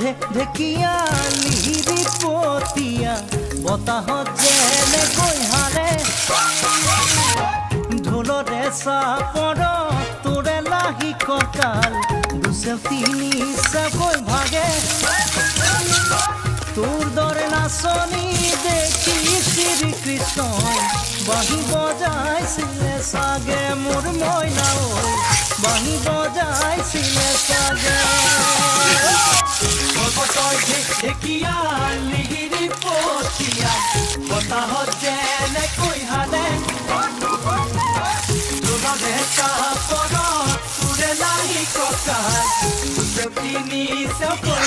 ঢেকিয়া লিৰি পতিয়া বতাহত যেনেকৈ হাৰে ঢোলৰে চাপৰ তোৰে লাহি কঁকাল দুচেও তিনি চাকৈ ভাগে তোৰ দৰে নাচনি দেখি শ্ৰীকৃষ্ণই বাঁহী বজাইছিলে চাগে মোৰ মইনা ঐ বাঁহী বজাইছিলে চাগে ঢেকিয়া লিহিৰি পতিয়া বতাহত যেনেকৈ হালে তোৰে চাপৰ তোৰে লাহি কঁকাল দুচেও তিনি চাকৈ